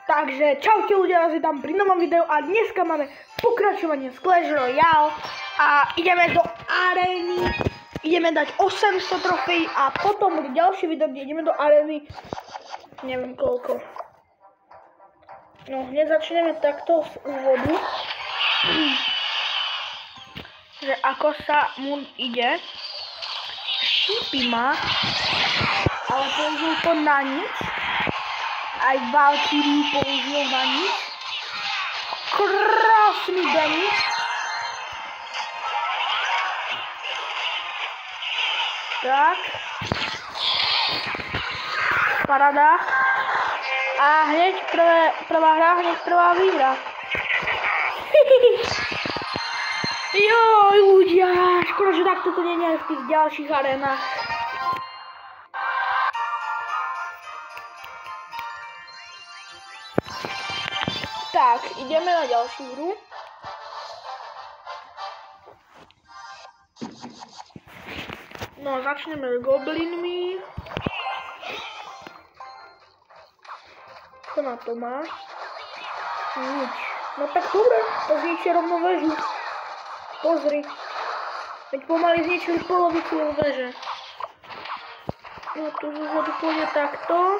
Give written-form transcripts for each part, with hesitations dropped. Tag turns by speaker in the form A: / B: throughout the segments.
A: Takže čaute ľudia, vás tam pri novom videu a dneska máme pokračovanie z Clash Royale a ideme do arény, ideme dať 800 trofejí a potom bude ďalšie video, kde ideme do arény, neviem koľko. No hneď začneme takto z úvodu, že ako sa mu ide. Šípy má, ale použil to na nič. Aj Valkyrie použil na nič. Krásny damage. Tak. Paráda. A hneď prvá hra, hneď prvá výhra. Joj ľudia, škoda, že takto to nie je v tých ďalších arénach. Tak, ideme na ďalšiu hru. No, začneme s goblinmi. Čo na to má? Nič. No tak dobre, to zničí rovno väžu. Pozri. Veď pomaly zničili polovicu väže. No, tu zúvodu pôjde takto.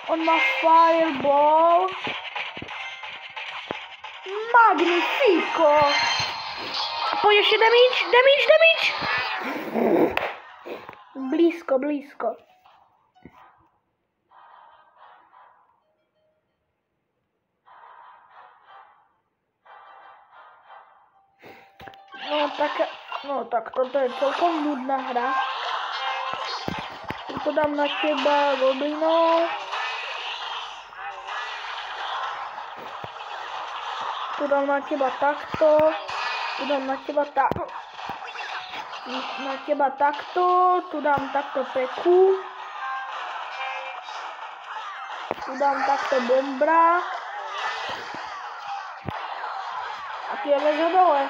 A: On má fireball. Magnifico. Pojď ještě damage. Blízko. No tak toto je celkom nudná hra. Tu dám na teba goblinov. Tu dám na teba takto. Tu dám na teba takto. Tu dám takto peku. Tu dám takto bombra. A tu je väža dole.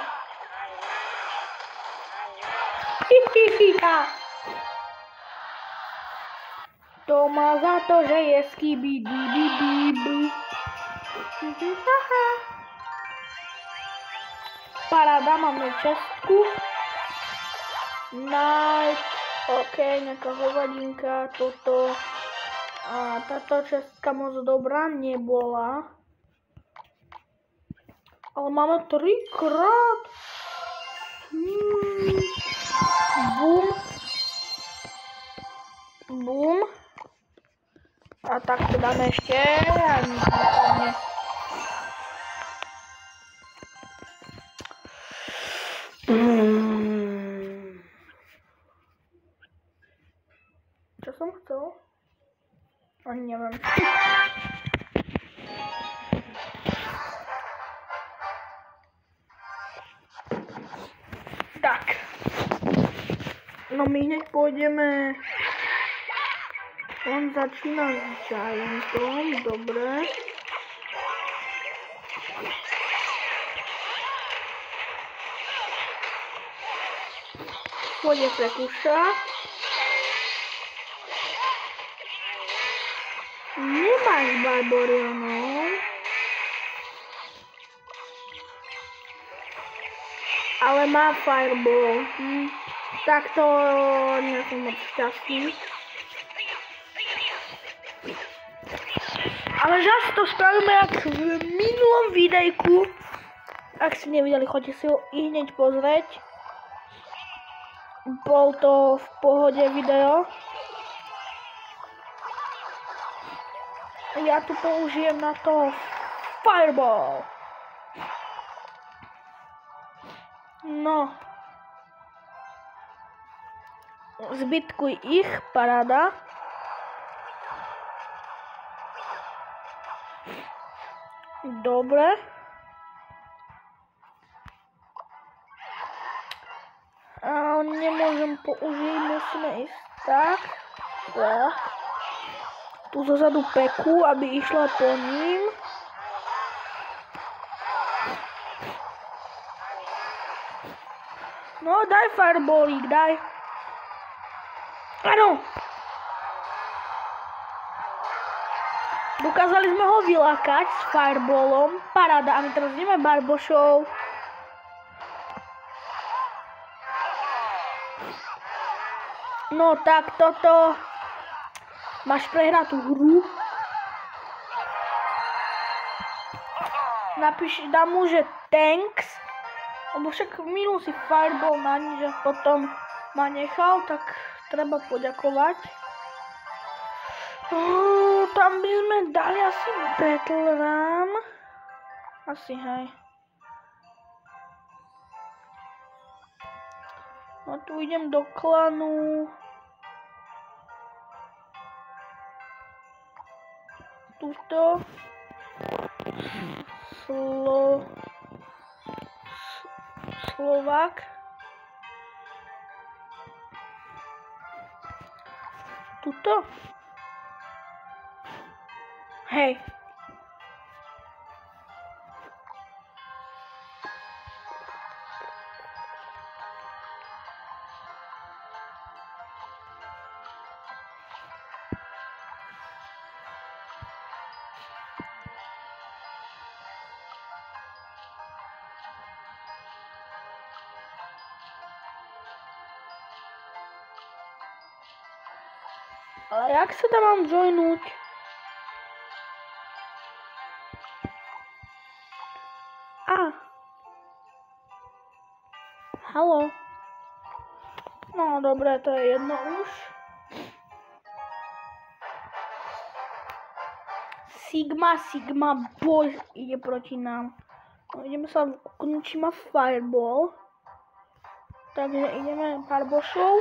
A: To má za to, že je skibidi. Paráda, máme čestku. Nice. OK, nejaká hovadinka, toto. A táto čestka moc dobrá nebola. Ale máme 3-krát. Bum. A tak to dáme ešte. Čo som chcel? Ani neviem. Tak. No my hneď pôjdeme. On začína s Giantom, dobre. Pôjde prekúša. Nemáš Barbarionov. Ale má Fireball. Tak to nie som moc šťastný. Ale zase to spravíme jak v minulom videjku. Ak si nevideli, choďte si ho i hneď pozrieť. Bol to v pohode video. Ja tu použijem na to Fireball. No, Zbytkuj ich, paráda. Dobre. A nemôžem použiť, musíme ísť tak. Tu zozadu Peku, aby išla po ním. No, daj fireballík, daj. Áno. Dokázali sme ho vylákať s fireballom. Paráda, a my teraz ideme barbošov. No tak toto. Máš prehratú hru. Dám mu, že thanks. Lebo však minul si fireball na nič a potom ma nechal, tak treba poďakovať. Tam by sme dali asi Battle Ram. Asi hej. No tu idem do klanu. Tuto. Slovák. Tuto. Hej. Ale jak sa tam mám joinúť? Haló. No dobre, to je jedno už. Sigma boy ide proti nám. No, ideme sa kúknúť, či má fireball. Takže ideme pár bošov.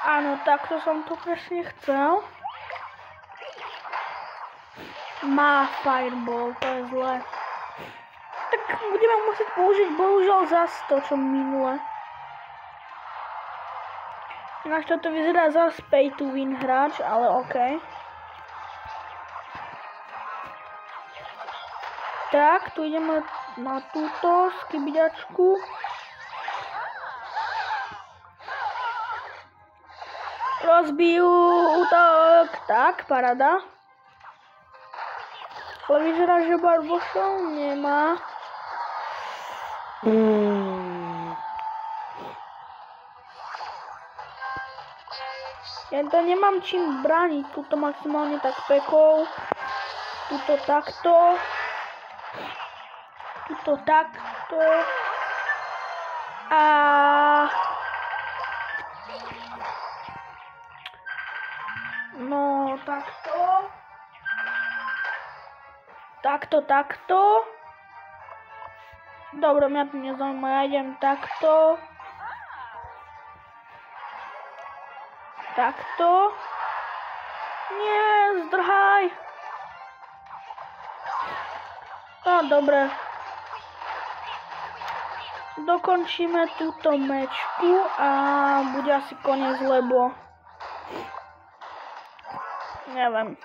A: Áno, takto som to presne chcel. Má fireball, to je zlé. Tak budeme musieť použiť bohužiaľ zas to, čo minule. Ináč toto vyzerá zas pay to win hráč, ale okej. Tak, tu ideme na túto skibiďačku. Rozbijú útok. Tak, paráda. Ale vyzerá, že barbošov nemá. Ja to nemám čím brániť. Tuto maximálne tak pekou. Tuto takto. Tuto takto. A... No, takto. Takto. Dobre, mňa to nezaujíma, ja idem takto. Takto. Nie, zdrhaj. No, dobre. Dokončíme túto mečku a bude asi koniec, lebo... Neviem.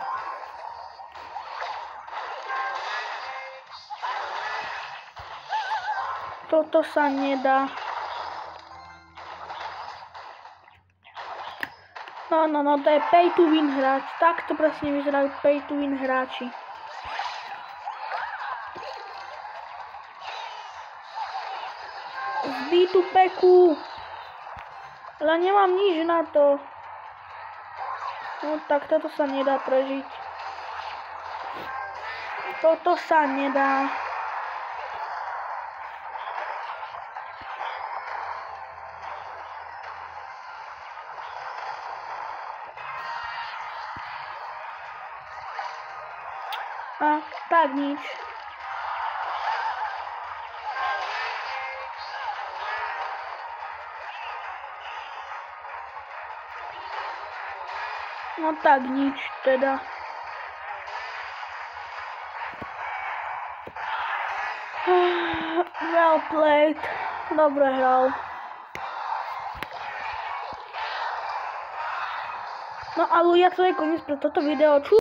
A: Toto sa nedá. No, to je pay to win hráč. Takto presne vyzerajú pay to win hráči. Zbij tú peku. Ale nemám nič na to. No tak toto sa nedá prežiť. Toto sa nedá. A tak nič. No tak nič teda. Well played. Dobre hral. No a ľudia, to je koniec pre toto video.